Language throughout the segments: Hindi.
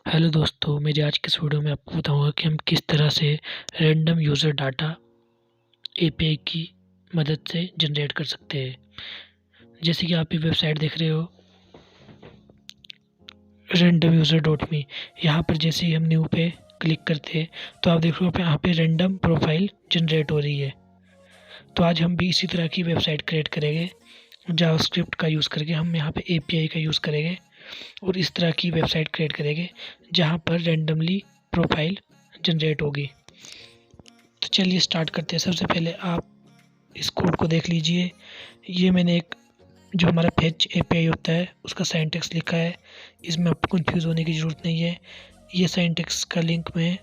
हेलो दोस्तों, मेरी आज की इस वीडियो में आपको बताऊंगा कि हम किस तरह से रैंडम यूज़र डाटा एपीआई की मदद से जनरेट कर सकते हैं। जैसे कि आप ये वेबसाइट देख रहे हो रैंडम यूज़र डॉट मी। यहाँ पर जैसे ही हम न्यू पे क्लिक करते हैं तो आप देख रहे हो यहाँ पे रैंडम प्रोफाइल जनरेट हो रही है। तो आज हम भी इसी तरह की वेबसाइट क्रिएट करेंगे। जावास्क्रिप्ट का यूज़ करके हम यहाँ पे एपीआई का यूज़ करेंगे और इस तरह की वेबसाइट क्रिएट करेंगे जहाँ पर रैंडमली प्रोफाइल जनरेट होगी। तो चलिए स्टार्ट करते हैं। सबसे पहले आप इस कोड को देख लीजिए। ये मैंने एक जो हमारा फेच एपीआई होता है उसका सिंटैक्स लिखा है। इसमें आपको कंफ्यूज होने की ज़रूरत नहीं है। ये सिंटैक्स का लिंक मैं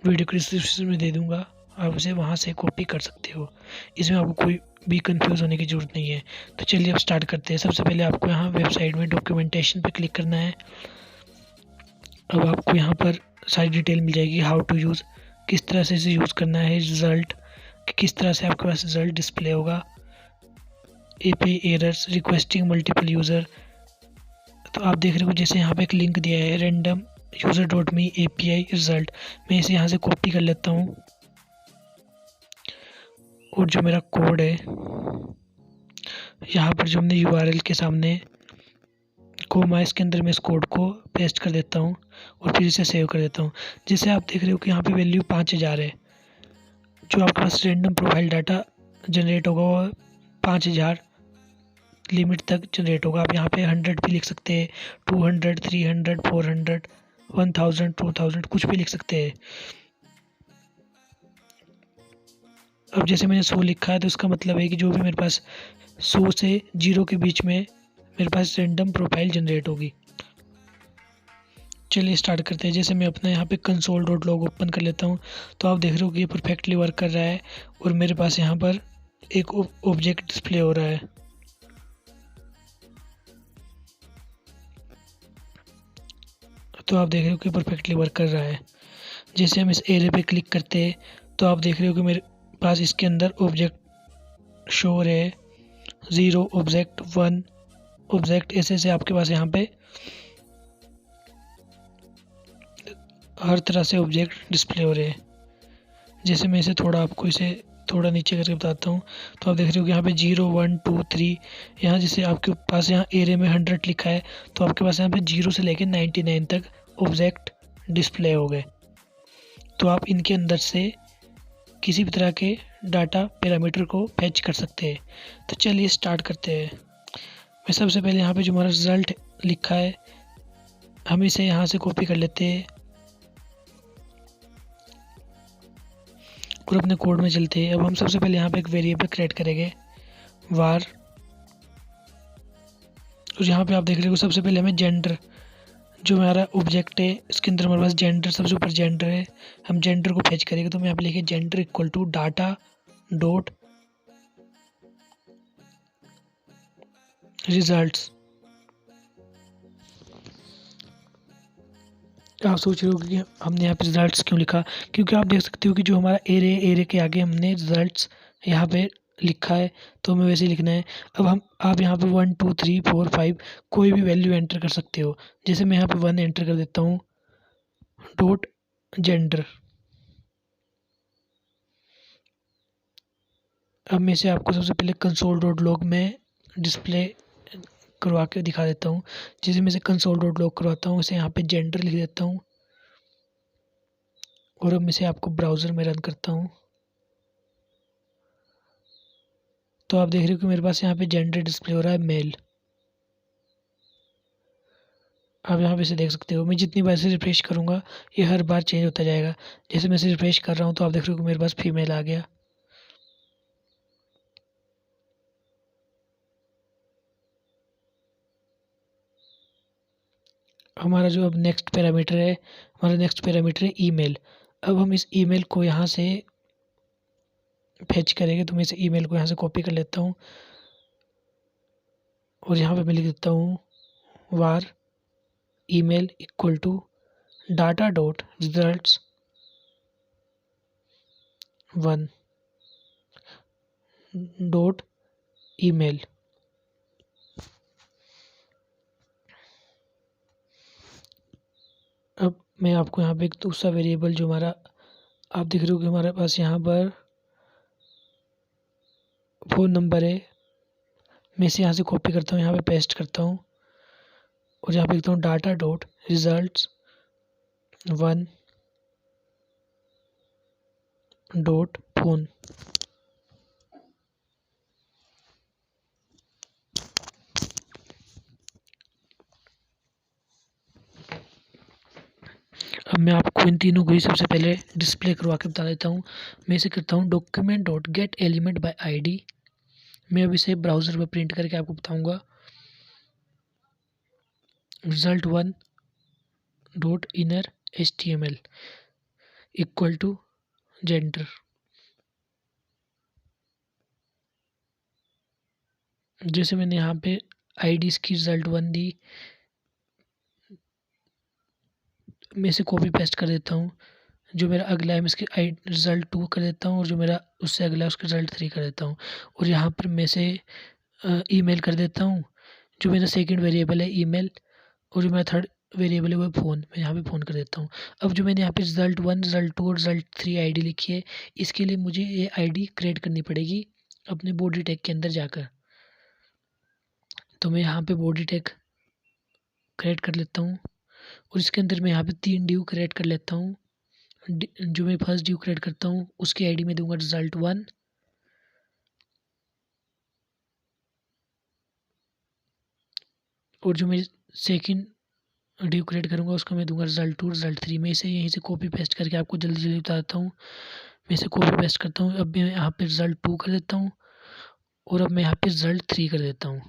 वीडियो के डिस्क्रिप्शन में दे दूँगा, आप उसे वहाँ से कॉपी कर सकते हो। इसमें आपको कोई भी कंफ्यूज होने की ज़रूरत नहीं है। तो चलिए अब स्टार्ट करते हैं। सबसे पहले आपको यहाँ वेबसाइट में डॉक्यूमेंटेशन पर क्लिक करना है। अब आपको यहाँ पर सारी डिटेल मिल जाएगी, हाउ टू यूज़, किस तरह से इसे यूज़ करना है, रिज़ल्ट कि किस तरह से आपके पास रिज़ल्ट डिस्प्ले होगा, API errors, requesting multiple user. तो आप देख रहे हो जैसे यहाँ पे एक लिंक दिया है रैंडम यूज़र डॉट मी एपीआई रिज़ल्ट। मैं इसे यहाँ से कॉपी कर लेता हूँ और जो मेरा कोड है यहाँ पर जो हमने यूआरएल के सामने कोमा, इसके अंदर मैं इस कोड को पेस्ट कर देता हूँ और फिर इसे सेव कर देता हूँ। जैसे आप देख रहे हो कि यहाँ पे वैल्यू 5000 है। जो आपके पास रैंडम प्रोफाइल डाटा जनरेट होगा वो 5000 लिमिट तक जनरेट होगा। आप यहाँ पे 100 भी लिख सकते हैं, 200, 300, 400, 1000, 2000 कुछ भी लिख सकते हैं। अब जैसे मैंने 100 लिखा है तो इसका मतलब है कि जो भी मेरे पास 100 से 0 के बीच में मेरे पास रैंडम प्रोफाइल जनरेट होगी। चलिए स्टार्ट करते हैं। जैसे मैं अपना यहाँ पे कंसोल डॉट लॉग ओपन कर लेता हूँ तो आप देख रहे हो कि ये परफेक्टली वर्क कर रहा है और मेरे पास यहाँ पर एक ऑब्जेक्ट डिस्प्ले हो रहा है। तो आप देख रहे हो कि परफेक्टली वर्क कर रहा है। जैसे हम इस एरे पे क्लिक करते हैं तो आप देख रहे हो कि मेरे पास इसके अंदर ऑब्जेक्ट शो हो रहे हैं, 0 ऑब्जेक्ट, 1 ऑब्जेक्ट, ऐसे ऐसे आपके पास यहाँ पे हर तरह से ऑब्जेक्ट डिस्प्ले हो रहे हैं। जैसे मैं इसे थोड़ा नीचे करके बताता हूँ तो आप देख रहे हो कि यहाँ पे 0, 1, 2, 3, यहाँ जैसे आपके पास यहाँ एरे में 100 लिखा है तो आपके पास यहाँ पे 0 से लेकर 99 तक ऑब्जेक्ट डिस्प्ले हो गए। तो आप इनके अंदर से किसी भी तरह के डाटा पैरामीटर को फैच कर सकते हैं। तो चलिए स्टार्ट करते हैं। मैं सबसे पहले यहाँ पे जो हमारा रिज़ल्ट लिखा है हम इसे यहाँ से कॉपी कर लेते हैं और अपने कोड में चलते हैं। अब हम सबसे पहले यहाँ पे एक वेरिएबल क्रिएट करेंगे वार, और यहाँ पे आप देख रहे हो सबसे पहले हमें जेंडर, जो हमारा ऑब्जेक्ट है इसके अंदर हमारे पास जेंडर, सबसे ऊपर जेंडर है, हम जेंडर को फैच करेंगे। तो हम यहाँ पे लिखे gender equal to data dot results. आप सोच रहे हो कि हमने यहाँ पे रिजल्ट्स क्यों लिखा, क्योंकि आप देख सकते हो कि जो हमारा एरे के आगे हमने रिजल्ट्स यहाँ पे लिखा है तो हमें वैसे ही लिखना है। अब आप यहाँ पे 1, 2, 3, 4, 5 कोई भी वैल्यू एंटर कर सकते हो। जैसे मैं यहाँ पे 1 एंटर कर देता हूँ डॉट जेंडर। अब मैं इसे आपको सबसे पहले कंसोल डॉट लॉग में डिस्प्ले करवा के दिखा देता हूँ। जैसे मैं इसे कंसोल डॉट लॉग करवाता हूँ, इसे यहाँ पे जेंडर लिख देता हूँ और अब मैं इसे आपको ब्राउज़र में रन करता हूँ तो आप देख रहे हो कि मेरे पास यहाँ पे जेंडर डिस्प्ले हो रहा है मेल। आप यहाँ पे इसे देख सकते हो। मैं जितनी बार इसे रिफ्रेश करूँगा ये हर बार चेंज होता जाएगा। जैसे मैं इसे रिफ्रेश कर रहा हूँ तो आप देख रहे हो कि मेरे पास फीमेल आ गया। हमारा जो अब नेक्स्ट पैरामीटर है ईमेल। अब हम इस ईमेल को यहाँ से फेच करेंगे तो मैं इस ईमेल को यहाँ से कॉपी कर लेता हूँ और यहाँ पे मैं लिख देता हूँ var email equal to data dot results 1 dot email. मैं आपको यहाँ पे एक दूसरा वेरिएबल जो हमारा आप देख रहे हो कि हमारे पास यहाँ पर फ़ोन नंबर है, मैं इसे यहाँ से कॉपी करता हूँ, यहाँ पे पेस्ट करता हूँ और यहाँ पे लिखता हूँ data dot results 1 dot phone. अब मैं आपको इन तीनों को ही सबसे पहले डिस्प्ले करवा के बता देता हूँ। मैं इसे करता हूँ document dot get element by ID. मैं अब इसे ब्राउज़र पर प्रिंट करके आपको बताऊँगा। Result 1 dot inner HTML equal to gender. जैसे मैंने यहाँ पे आईडी इसकी रिजल्ट 1 दी, मैं इसे कॉपी पेस्ट कर देता हूँ। जो मेरा अगला है मैं इसकी रिजल्ट 2 कर देता हूँ और जो मेरा उससे अगला है उसका रिजल्ट 3 कर देता हूँ और यहाँ पर मैं से ईमेल कर देता हूँ। जो मेरा सेकंड वेरिएबल है ईमेल और जो मेरा थर्ड वेरिएबल है वो फ़ोन, मैं यहाँ पे फ़ोन कर देता हूँ। अब जो मैंने यहाँ पे रिजल्ट 1 रिजल्ट 2 और रिजल्ट 3 आईडी लिखी है, इसके लिए मुझे ये आईडी क्रिएट करनी पड़ेगी अपने बॉडी टैग के अंदर जाकर। तो मैं यहाँ पे बॉडी टैग क्रिएट कर लेता हूँ और इसके अंदर मैं यहाँ पे 3 ड्यू क्रिएट कर लेता हूँ। जो मैं फर्स्ट ड्यू क्रिएट करता हूँ उसकी आईडी में दूंगा रिजल्ट 1 और जो मैं सेकंड ड्यू क्रिएट करूँगा उसका मैं दूंगा रिजल्ट 2 रिजल्ट 3। मैं इसे यहीं से कॉपी पेस्ट करके आपको जल्दी जल्दी बताता हूँ। मैं इसे कॉपी पेस्ट करता हूँ। अब मैं यहाँ पे रिजल्ट 2 कर देता हूँ और अब मैं यहाँ पे रिजल्ट 3 कर देता हूँ।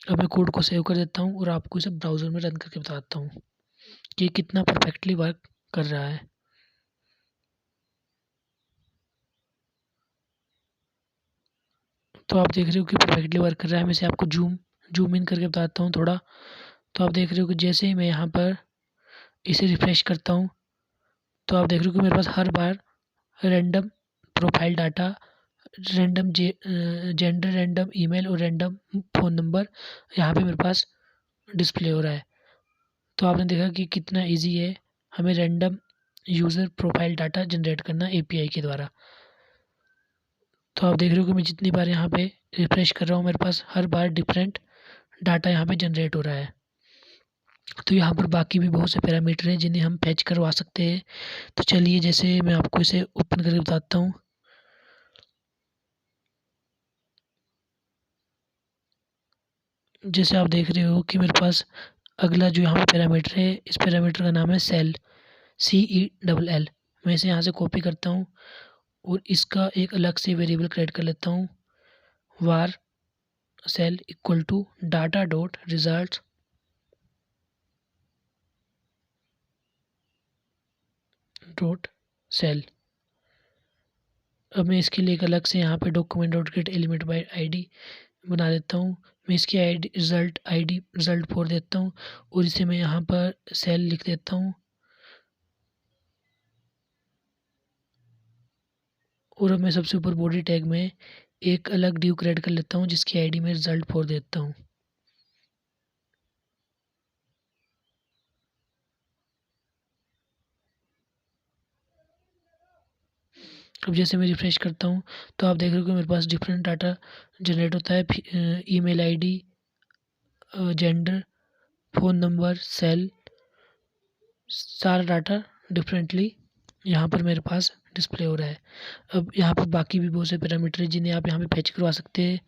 अब मैं कोड को सेव कर देता हूँ और आपको इसे ब्राउज़र में रन करके बताता हूँ कि कितना परफेक्टली वर्क कर रहा है। तो आप देख रहे हो कि परफेक्टली वर्क कर रहा है। मैं इसे आपको जूम इन करके बताता हूँ थोड़ा। तो आप देख रहे हो कि जैसे ही मैं यहाँ पर इसे रिफ्रेश करता हूँ तो आप देख रहे हो कि मेरे पास हर बार random profile data, random gender, random email और रैंडम फ़ोन नंबर यहाँ पे मेरे पास डिस्प्ले हो रहा है। तो आपने देखा कि कितना इजी है हमें random user profile data generate करना API के द्वारा। तो आप देख रहे हो कि मैं जितनी बार यहाँ पे रिफ्रेश कर रहा हूँ मेरे पास हर बार डिफरेंट डाटा यहाँ पे जनरेट हो रहा है। तो यहाँ पर बाकी भी बहुत से पैरामीटर हैं जिन्हें हम फैच करवा सकते हैं। तो चलिए जैसे मैं आपको इसे ओपन करके बताता हूँ। जैसे आप देख रहे हो कि मेरे पास अगला जो यहाँ पे पैरामीटर है, इस पैरामीटर का नाम है सेल, CELL। मैं इसे यहाँ से कॉपी करता हूँ और इसका एक अलग से वेरिएबल क्रिएट कर लेता हूँ, var cell equal to data dot result dot cell. अब मैं इसके लिए एक अलग से यहाँ पे document dot get element by ID बना देता हूँ। मैं इसकी आईडी रिजल्ट 4 देता हूँ और इसे मैं यहाँ पर सेल लिख देता हूँ और अब मैं सबसे ऊपर बॉडी टैग में एक अलग ड्यू क्रिएट कर लेता हूँ जिसकी आईडी में रिजल्ट 4 देता हूँ। अब जैसे मैं रिफ्रेश करता हूँ तो आप देख रहे हो कि मेरे पास डिफरेंट डाटा जनरेट होता है। Email ID, gender, phone number, cell, सारा डाटा डिफरेंटली यहाँ पर मेरे पास डिस्प्ले हो रहा है। अब यहाँ पर बाकी भी बहुत से पैरामीटर हैं जिन्हें आप यहाँ पे फैच करवा सकते हैं।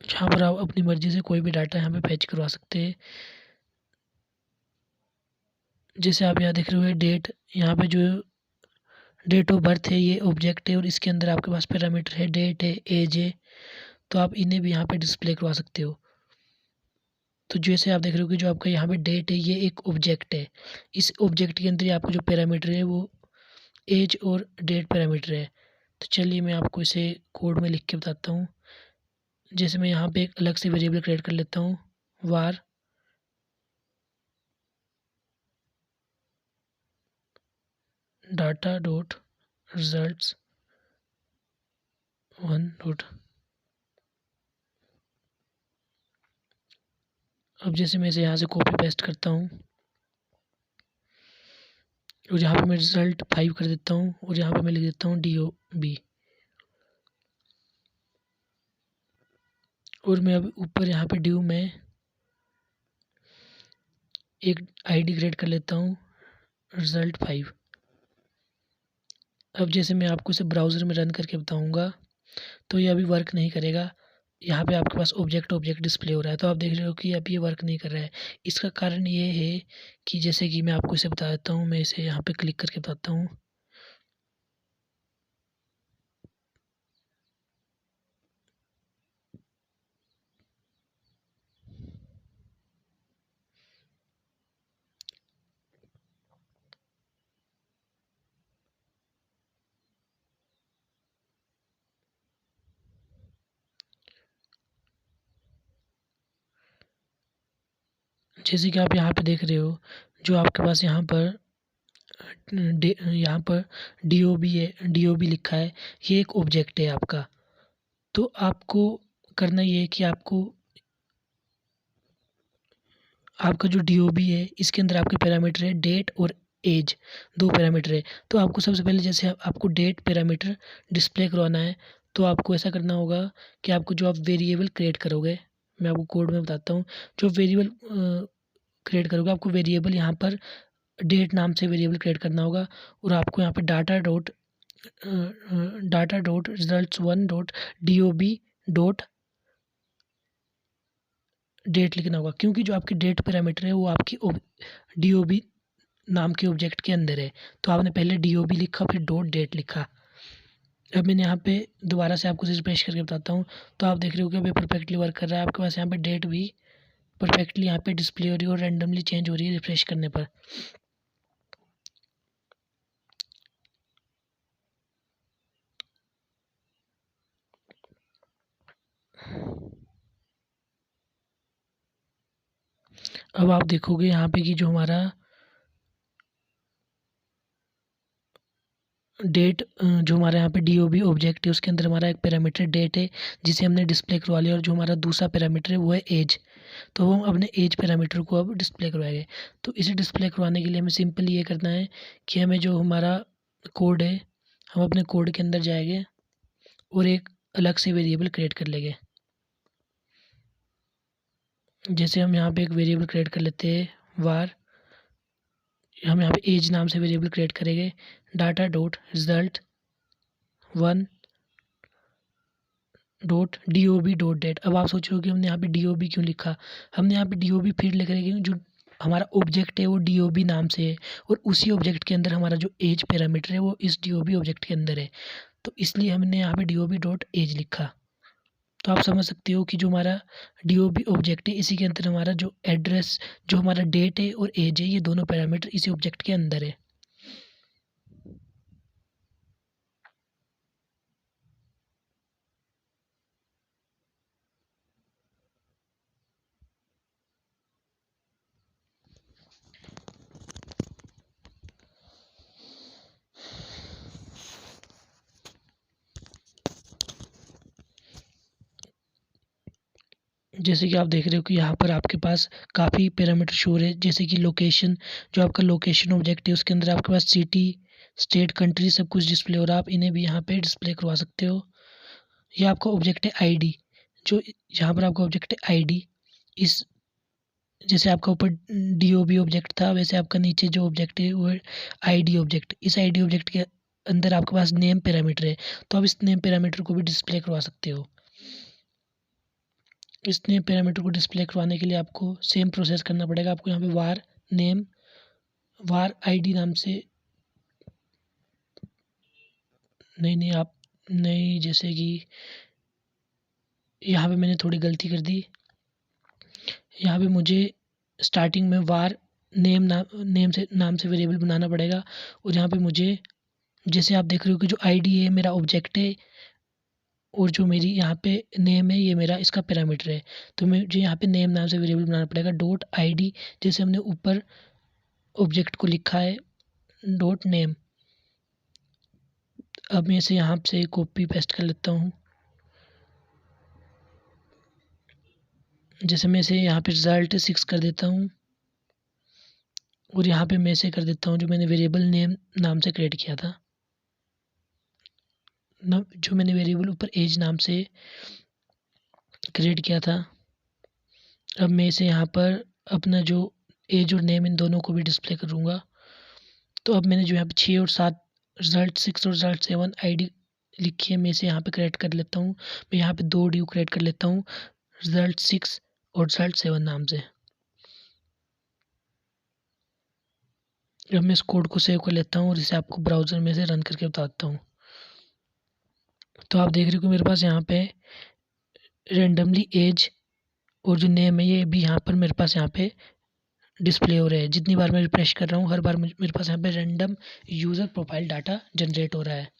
जहाँ पर आप अपनी मर्ज़ी से कोई भी डाटा यहाँ पे फैच करवा सकते हैं। जैसे आप यहाँ देख रहे हो डेट, यहाँ पे जो डेट ऑफ बर्थ है ये ऑब्जेक्ट है और इसके अंदर आपके पास पैरामीटर है, डेट है, एज है। तो आप इन्हें भी यहाँ पे डिस्प्ले करवा सकते हो। तो जैसे आप देख रहे हो कि जो आपका यहाँ पे डेट है ये एक ऑब्जेक्ट है। इस ऑब्जेक्ट के अंदर ही आपको जो पैरामीटर है वो एज और डेट पैरामीटर है। तो चलिए मैं आपको इसे कोड में लिख के बताता हूँ। जैसे मैं यहाँ पे एक अलग से वेरिएबल क्रिएट कर लेता हूँ, var data dot results 1 dot अब जैसे मैं इसे यहाँ से कॉपी पेस्ट करता हूँ और यहाँ पे मैं रिजल्ट 5 कर देता हूँ और यहाँ पे मैं लिख देता हूँ DOB और मैं अब ऊपर यहाँ पे ड्यू में एक ID क्रिएट कर लेता हूँ रिजल्ट 5। अब जैसे मैं आपको इसे ब्राउज़र में रन करके बताऊँगा तो ये अभी वर्क नहीं करेगा। यहाँ पे आपके पास ऑब्जेक्ट डिस्प्ले हो रहा है, तो आप देख रहे हो कि अब ये वर्क नहीं कर रहा है। इसका कारण ये है कि जैसे कि मैं आपको इसे बता देता हूँ, मैं इसे यहाँ पे क्लिक करके बताता हूँ। जैसे कि आप यहाँ पे देख रहे हो, जो आपके पास यहाँ पर DOB है, DOB लिखा है, ये एक ऑब्जेक्ट है आपका। तो आपको करना ये है कि आपका जो DOB है इसके अंदर आपके पैरामीटर है डेट और एज, 2 पैरामीटर है। तो आपको सबसे पहले जैसे आपको डेट पैरामीटर डिस्प्ले करवाना है, तो आपको ऐसा करना होगा कि आपको जो आप वेरिएबल क्रिएट करोगे, मैं आपको कोड में बताता हूँ। जो वेरिएबल क्रिएट करोगे, आपको वेरिएबल यहाँ पर डेट नाम से वेरिएबल क्रिएट करना होगा और आपको यहाँ पे data dot results 1 dot DOB dot date लिखना होगा, क्योंकि जो आपकी डेट पैरामीटर है वो आपकी DOB नाम के ऑब्जेक्ट के अंदर है। तो आपने पहले DOB लिखा फिर डॉट डेट लिखा। अब मैंने यहाँ पे दोबारा से आपको रिफ्रेश करके बताता हूँ, तो आप देख रहे हो कि अभी परफेक्टली वर्क कर रहा है। आपके पास यहाँ पे डेट भी परफेक्टली यहाँ पे डिस्प्ले हो रही है और रैंडमली चेंज हो रही है रिफ्रेश करने पर। अब आप देखोगे यहाँ पे कि जो हमारा डेट, जो हमारा यहाँ पे DOB ऑब्जेक्ट है उसके अंदर हमारा एक पैरामीटर डेट है जिसे हमने डिस्प्ले करवा लिया, और जो हमारा दूसरा पैरामीटर है वो है एज। तो हम अपने एज पैरामीटर को अब डिस्प्ले करवाएंगे। तो इसे डिस्प्ले करवाने के लिए हमें सिंपली ये करना है कि हमें जो हमारा कोड है, हम अपने कोड के अंदर जाएंगे और एक अलग से वेरिएबल क्रिएट कर लेंगे। जैसे हम यहाँ पे एक वेरिएबल क्रिएट कर लेते हैं वार, हम यहाँ पे एज नाम से वेरिएबल क्रिएट करेंगे, data dot result 1 dot DOB dot date. अब आप सोच रहे हो कि हमने यहाँ पे DOB क्यों लिखा। हमने यहाँ पे DOB फिर लिख रहे हैं, जो हमारा ऑब्जेक्ट है वो DOB नाम से है और उसी ऑब्जेक्ट के अंदर हमारा जो एज पैरामीटर है वो इस DOB ऑब्जेक्ट के अंदर है, तो इसलिए हमने यहाँ पे DOB डॉट एज लिखा। तो आप समझ सकते हो कि जो हमारा DOB ऑब्जेक्ट है इसी के अंदर हमारा जो एड्रेस, जो हमारा डेट है और एज है, ये दोनों पैरामीटर इसी ऑब्जेक्ट के अंदर है। जैसे कि आप देख रहे हो कि यहाँ पर आपके पास काफ़ी पैरामीटर शो है, जैसे कि लोकेशन, जो आपका लोकेशन ऑब्जेक्ट है उसके अंदर आपके पास सिटी, स्टेट, कंट्री सब कुछ डिस्प्ले हो रहा है। आप इन्हें भी यहाँ पे डिस्प्ले करवा सकते हो। ये आपका ऑब्जेक्ट है ID, जो यहाँ पर आपका ऑब्जेक्ट है ID। इस जैसे आपका ऊपर DOB ऑब्जेक्ट था, वैसे आपका नीचे जो ऑब्जेक्ट है वो ID ऑब्जेक्ट। इस ID ऑब्जेक्ट के अंदर आपके पास नेम पैरामीटर है, तो आप इस नेम पैरामीटर को भी डिस्प्ले करवा सकते हो। इस नेम पैरामीटर को डिस्प्ले करवाने के लिए आपको सेम प्रोसेस करना पड़ेगा। आपको यहाँ पे वार नेम, वार ID नाम से, नहीं आप नहीं, जैसे कि यहाँ पे मैंने थोड़ी गलती कर दी। यहाँ पे मुझे स्टार्टिंग में वार नाम से वेरिएबल बनाना पड़ेगा, और यहाँ पे मुझे, जैसे आप देख रहे हो कि जो ID है मेरा ऑब्जेक्ट है और जो मेरी यहाँ पे नेम है ये मेरा इसका पैरामीटर है, तो मुझे यहाँ पे नेम नाम से वेरिएबल बनाना पड़ेगा डॉट ID, जैसे हमने ऊपर ऑब्जेक्ट को लिखा है डॉट नेम। अब मैं इसे यहाँ से कॉपी पेस्ट कर लेता हूँ। जैसे मैं इसे यहाँ पे रिजल्ट 6 कर देता हूँ और यहाँ पे मैं इसे कर देता हूँ जो मैंने वेरिएबल नेम नाम से क्रिएट किया था ना, जो मैंने वेरिएबल ऊपर एज नाम से क्रिएट किया था। अब मैं इसे यहाँ पर अपना जो एज और नेम इन दोनों को भी डिस्प्ले करूँगा। तो अब मैंने जो यहाँ पे 6 और 7 रिजल्ट 6 और रिजल्ट 7 आईडी लिखी है, मैं इसे यहाँ पे क्रिएट कर लेता हूँ। मैं यहाँ पे 2 ड्यू क्रिएट कर लेता हूँ रिजल्ट 6 और रिजल्ट 7 नाम से। अब मैं इस कोड को सेव कर लेता हूँ और इसे आपको ब्राउज़र में से रन करके बताता हूँ। तो आप देख रहे हो कि मेरे पास यहाँ पे रेंडमली एज और जो नेम है ये भी यहाँ पर मेरे पास यहाँ पे डिस्प्ले हो रहा है। जितनी बार मैं रिफ्रेश कर रहा हूँ हर बार मेरे पास यहाँ पे random user profile data generate हो रहा है।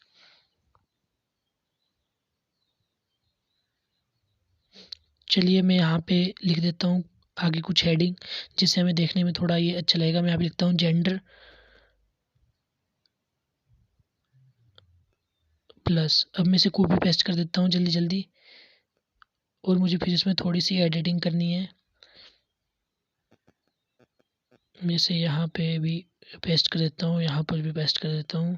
चलिए मैं यहाँ पे लिख देता हूँ आगे कुछ हेडिंग जिससे हमें देखने में थोड़ा ये अच्छा लगेगा। मैं यहाँ पे लिखता हूँ जेंडर प्लस। अब मैं इसे कॉपी पेस्ट कर देता हूँ जल्दी जल्दी और मुझे फिर इसमें थोड़ी सी एडिटिंग करनी है। मैं इसे यहाँ पे भी पेस्ट कर देता हूँ, यहाँ पर भी पेस्ट कर देता हूँ।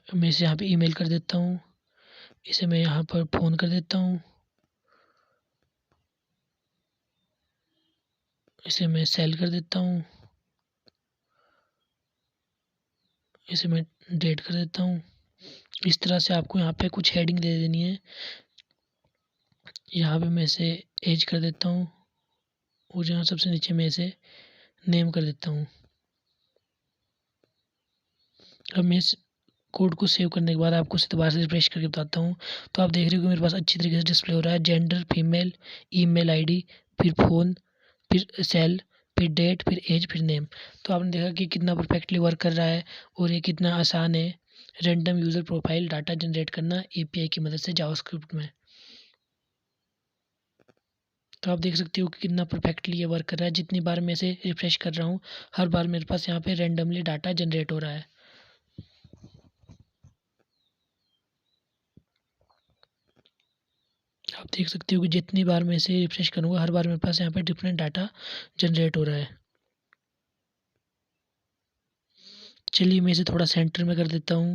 मैं इसे यहाँ पे ईमेल कर देता हूँ। इसे मैं यहाँ पर फ़ोन कर देता हूँ। इसे मैं सेल कर देता हूँ। इसे मैं डेट कर देता हूँ। इस तरह से आपको यहाँ पे कुछ हेडिंग दे देनी है। यहाँ पे मैं इसे एज कर देता हूँ और यहाँ सबसे नीचे मैं इसे नेम कर देता हूँ। अब मैं इस कोड को सेव करने के बाद आपको इसे दोबारा से रिफ्रेश करके बताता हूँ। तो आप देख रहे हो कि मेरे पास अच्छी तरीके से डिस्प्ले हो रहा है। जेंडर फीमेल, ईमेल आईडी, फिर फ़ोन, फिर सेल, फिर डेट, फिर एज, फिर नेम। तो आपने देखा कि कितना परफेक्टली वर्क कर रहा है और ये कितना आसान है random user profile data generate करना एपीआई की मदद से जावास्क्रिप्ट में। तो आप देख सकते हो कि कितना परफेक्टली ये वर्क कर रहा है। जितनी बार मैं इसे रिफ्रेश कर रहा हूँ हर बार मेरे पास यहाँ पे रैंडमली डाटा जनरेट हो रहा है। आप देख सकते हो कि जितनी बार मैं इसे रिफ्रेश करूँगा हर बार मेरे पास यहाँ पे डिफरेंट डाटा जनरेट हो रहा है। चलिए मैं इसे थोड़ा सेंटर में कर देता हूँ।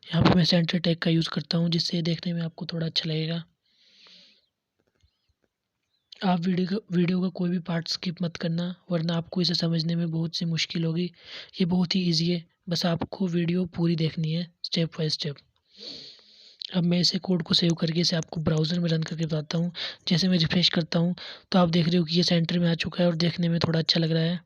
यहाँ पे मैं सेंटर टैग का यूज़ करता हूँ जिससे देखने में आपको थोड़ा अच्छा लगेगा। आप वीडियो का कोई भी पार्ट स्किप मत करना वरना आपको इसे समझने में बहुत सी मुश्किल होगी। ये बहुत ही ईजी है, बस आपको वीडियो पूरी देखनी है स्टेप बाय स्टेप। अब मैं इसे कोड को सेव करके इसे आपको ब्राउज़र में रन करके बताता हूँ। जैसे मैं रिफ्रेश करता हूँ तो आप देख रहे हो कि ये सेंटर में आ चुका है और देखने में थोड़ा अच्छा लग रहा है।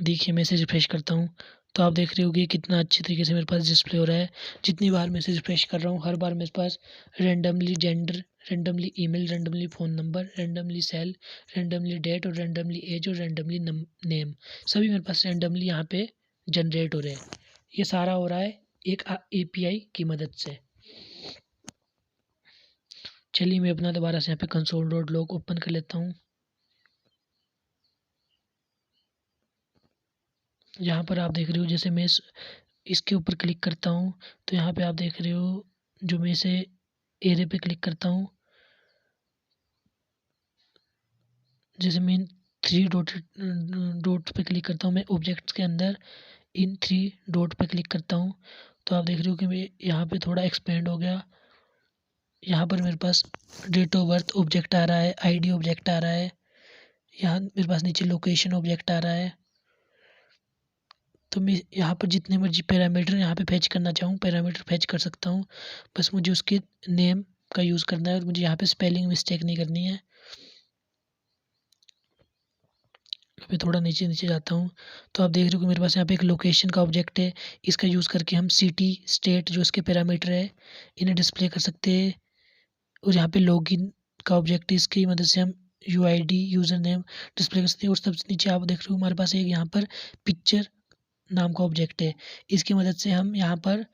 देखिए मैं इसे रिफ्रेश करता हूँ तो आप देख रहे हो कि कितना अच्छे तरीके से मेरे पास डिस्प्ले हो रहा है। जितनी बार मैं इसे रिफ्रेश कर रहा हूँ हर बार मेरे पास randomly gender, randomly email, randomly phone number, randomly cell, randomly date और रैंडमली एज और रैंडमली नेम सभी मेरे पास रैंडमली यहाँ पे जनरेट हो रहे हैं। ये सारा हो रहा है एक एपीआई की मदद से। चलिए मैं अपना दोबारा से यहाँ पे console.log ओपन कर लेता हूँ। यहाँ पर आप देख रहे हो जैसे मैं इसके ऊपर क्लिक करता हूँ तो यहाँ पे आप देख रहे हो जो मैं इसे एरे पे क्लिक करता हूँ, जैसे मैं थ्री डॉट पे क्लिक करता हूँ, मैं ऑब्जेक्ट्स के अंदर इन 3 डॉट पे क्लिक करता हूँ तो आप देख रहे हो कि मैं यहाँ पे थोड़ा एक्सपेंड हो गया। यहाँ पर मेरे पास डेट ऑफ बर्थ ऑब्जेक्ट आ रहा है, आईडी ऑब्जेक्ट आ रहा है, यहाँ मेरे पास नीचे लोकेशन ऑब्जेक्ट आ रहा है। तो मैं यहाँ पर जितने मर्जी पैरामीटर यहाँ पे फैच करना चाहूँ पैरामीटर फैच कर सकता हूँ। बस मुझे उसके नेम का यूज़ करना है और मुझे यहाँ पे स्पेलिंग मिस्टेक नहीं करनी है। अभी थोड़ा नीचे नीचे जाता हूँ तो आप देख रहे हो कि मेरे पास यहाँ पे एक लोकेशन का ऑब्जेक्ट है। इसका यूज़ करके हम सिटी स्टेट जो इसके पैरामीटर है इन्हें डिस्प्ले कर सकते हैं। और यहाँ पे लॉगिन का ऑब्जेक्ट है, इसकी मदद से हम यूआईडी यूज़र नेम डिस्प्ले कर सकते हैं। और सबसे नीचे आप देख रहे हो हमारे पास एक यहाँ पर पिक्चर नाम का ऑब्जेक्ट है। इसकी मदद से हम यहाँ पर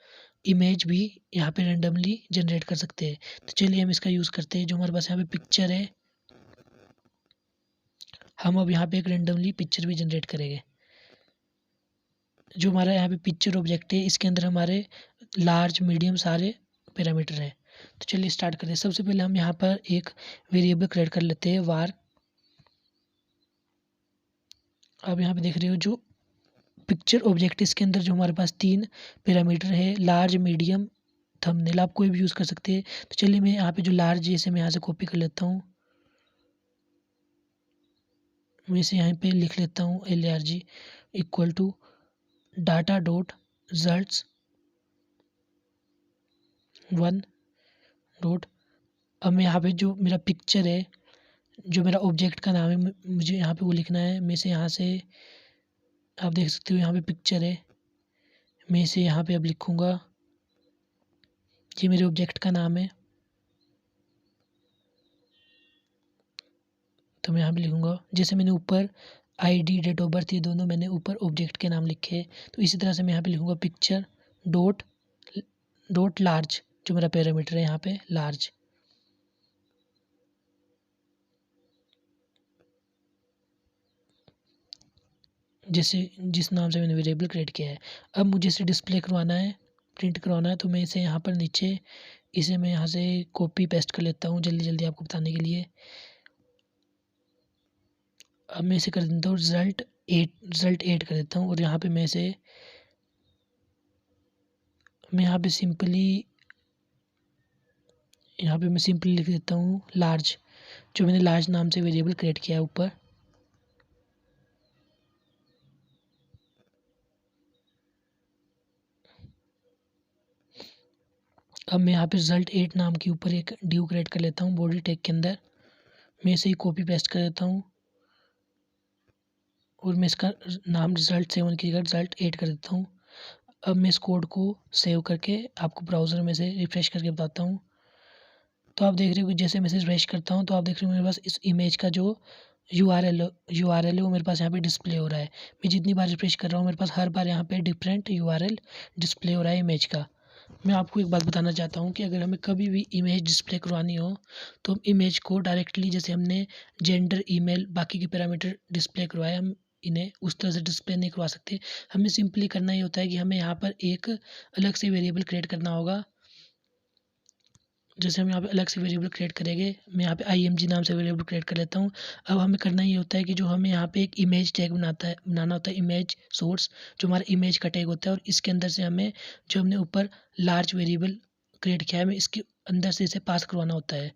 इमेज भी यहाँ पे रैंडमली जनरेट कर सकते हैं। तो चलिए हम इसका यूज़ करते हैं। जो हमारे पास यहाँ पे पिक्चर है हम अब यहाँ पे एक रैंडमली पिक्चर भी जनरेट करेंगे। जो हमारा यहाँ पे पिक्चर ऑब्जेक्ट है इसके अंदर हमारे लार्ज मीडियम सारे पैरामीटर हैं। तो चलिए स्टार्ट करते हैं। सबसे पहले हम यहाँ पर एक वेरिएबल क्रिएट कर लेते हैं var। अब यहाँ पे देख रहे हो जो पिक्चर ऑब्जेक्ट इसके अंदर जो हमारे पास 3 पैरामीटर है, लार्ज मीडियम थंबनेल, आप कोई भी यूज़ कर सकते हैं। तो चलिए मैं यहाँ पे जो लार्ज है इसे मैं यहाँ से कॉपी कर लेता हूँ, मैं इसे यहाँ पे लिख लेता हूँ larg equal to data dot results 1 dot. अब मैं यहाँ पे जो मेरा पिक्चर है, जो मेरा ऑब्जेक्ट का नाम है, मुझे यहाँ पे वो लिखना है। मैं इसे यहाँ से आप देख सकते हो यहाँ पे पिक्चर है, मैं इसे यहाँ पे अब लिखूँगा, ये मेरे ऑब्जेक्ट का नाम है। तो मैं यहाँ पे लिखूँगा जैसे मैंने ऊपर आईडी डेट ऑफ बर्थ ये दोनों मैंने ऊपर ऑब्जेक्ट के नाम लिखे, तो इसी तरह से मैं यहाँ पे लिखूँगा पिक्चर डॉट लार्ज, जो मेरा पैरामीटर है यहाँ पे लार्ज। जैसे जिस नाम से मैंने वेरिएबल क्रिएट किया है। अब मुझे इसे डिस्प्ले करवाना है, प्रिंट करवाना है, तो मैं इसे यहाँ पर नीचे इसे मैं यहाँ से कॉपी पेस्ट कर लेता हूँ जल्दी जल्दी आपको बताने के लिए। अब मैं इसे कर देता हूँ रिजल्ट 8 कर देता हूँ, और यहाँ पे मैं सिंपली लिख देता हूँ लार्ज, जो मैंने लार्ज नाम से वेरिएबल क्रिएट किया है ऊपर। अब मैं यहाँ पे रिजल्ट 8 नाम के ऊपर एक ड्यू क्रिएट कर लेता हूँ बॉडी टैग के अंदर। मैं इसे ही कॉपी पेस्ट कर देता हूँ, और मैं इसका नाम रिजल्ट 7 की जगह रिजल्ट 8 कर देता हूँ। अब मैं इस कोड को सेव करके आपको ब्राउज़र में से रिफ्रेश करके बताता हूँ। तो आप देख रहे हो कि जैसे मैं इसे रिफ्रेश करता हूँ तो आप देख रहे हो मेरे पास इस इमेज का जो URL है वो मेरे पास यहाँ पे डिस्प्ले हो रहा है। मैं जितनी बार रिफ्रेश कर रहा हूँ मेरे पास हर बार यहाँ पे डिफरेंट URL डिस्प्ले हो रहा है इमेज का। मैं आपको एक बात बताना चाहता हूँ कि अगर हमें कभी भी इमेज डिस्प्ले करवानी हो तो हम इमेज को डायरेक्टली, जैसे हमने जेंडर, ईमेल, बाकी के पैरामीटर डिस्प्ले करवाए, हम इन्हें उस तरह से डिस्प्ले नहीं करवा सकते। हमें सिंपली करना ही होता है कि हमें यहाँ पर एक अलग से वेरिएबल क्रिएट करना होगा। जैसे हम यहाँ पे अलग से वेरिएबल क्रिएट करेंगे, मैं यहाँ पे img नाम से वेरिएबल क्रिएट कर लेता हूँ। अब हमें करना ये होता है कि जो हमें यहाँ पे एक इमेज टैग बनाना होता है, इमेज सोर्स, जो हमारा इमेज का टैग होता है, और इसके अंदर से हमें जो हमने ऊपर लार्ज वेरिएबल क्रिएट किया है हमें इसके अंदर से इसे पास करवाना होता है।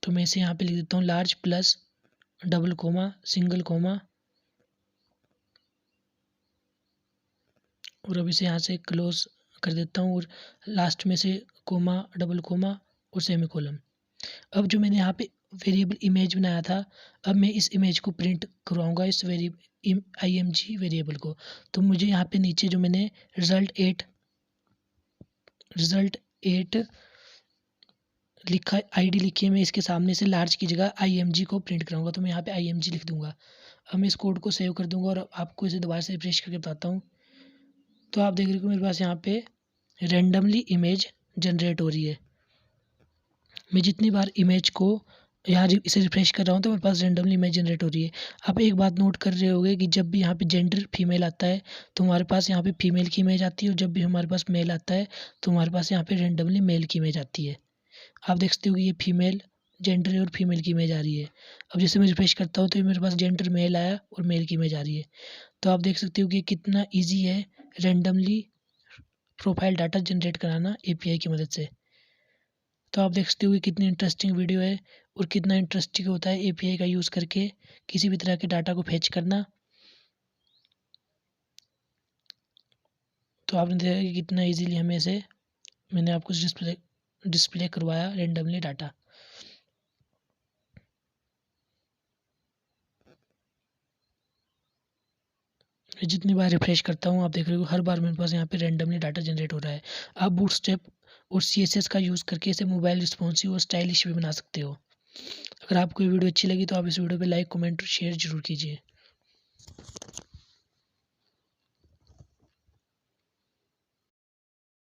तो मैं इसे यहाँ पे लिख देता हूँ large plus double comma single comma, और अब इसे यहाँ से क्लोज कर देता हूँ, और लास्ट में से कोमा, डबल कोमा और सेमी कोलम। अब जो मैंने यहाँ पे वेरिएबल इमेज बनाया था, अब मैं इस इमेज को प्रिंट करवाऊँगा, इस img वेरिएबल को। तो मुझे यहाँ पे नीचे जो मैंने रिजल्ट 8 लिखा, आईडी लिखी है, मैं इसके सामने से लार्ज की जगह img को प्रिंट कराऊंगा। तो मैं यहाँ पे img लिख दूंगा। अब मैं इस कोड को सेव कर दूंगा और आपको इसे दोबारा से रिफ्रेश करके बताता हूँ। तो आप देख रहे हो मेरे पास यहाँ पे रेंडमली इमेज जनरेट हो रही है। मैं जितनी बार इमेज को यहाँ इसे रिफ्रेश कर रहा हूँ तो मेरे पास रेंडमली इमेज जनरेट हो रही है। आप एक बात नोट कर रहे होंगे कि जब भी यहाँ पे जेंडर फीमेल आता है तो हमारे पास यहाँ पे फीमेल की इमेज आती है, और जब भी हमारे पास मेल आता है तो हमारे पास यहाँ पे रेंडमली मेल की इमेज आती है। आप देख सकते हो कि ये फीमेल जेंडर है और फीमेल की इमेज आ रही है। अब जैसे मैं रिफ्रेश करता हूँ तो ये मेरे पास जेंडर मेल आया और मेल की इमेज आ रही है। तो आप देख सकते हो कि कितना ईजी है रेंडमली प्रोफाइल डाटा जनरेट कराना API की मदद से। तो आप देख सकते हो कि कितनी इंटरेस्टिंग वीडियो है और कितना इंटरेस्टिंग होता है API का यूज़ करके किसी भी तरह के डाटा को फेच करना। तो आपने देखा कि कितना इजीली हमें इसे, मैंने आपको डिस्प्ले करवाया रेंडमली डाटा। मैं जितनी बार रिफ्रेश करता हूँ आप देख रहे हो हर बार मेरे पास यहाँ पे रेंडमली डाटा जनरेट हो रहा है। आप बूटस्ट्रैप और CSS का यूज़ करके इसे मोबाइल रिस्पॉन्सिव और स्टाइलिश भी बना सकते हो। अगर आपको ये वीडियो अच्छी लगी तो आप इस वीडियो पे लाइक, कमेंट और शेयर जरूर कीजिए।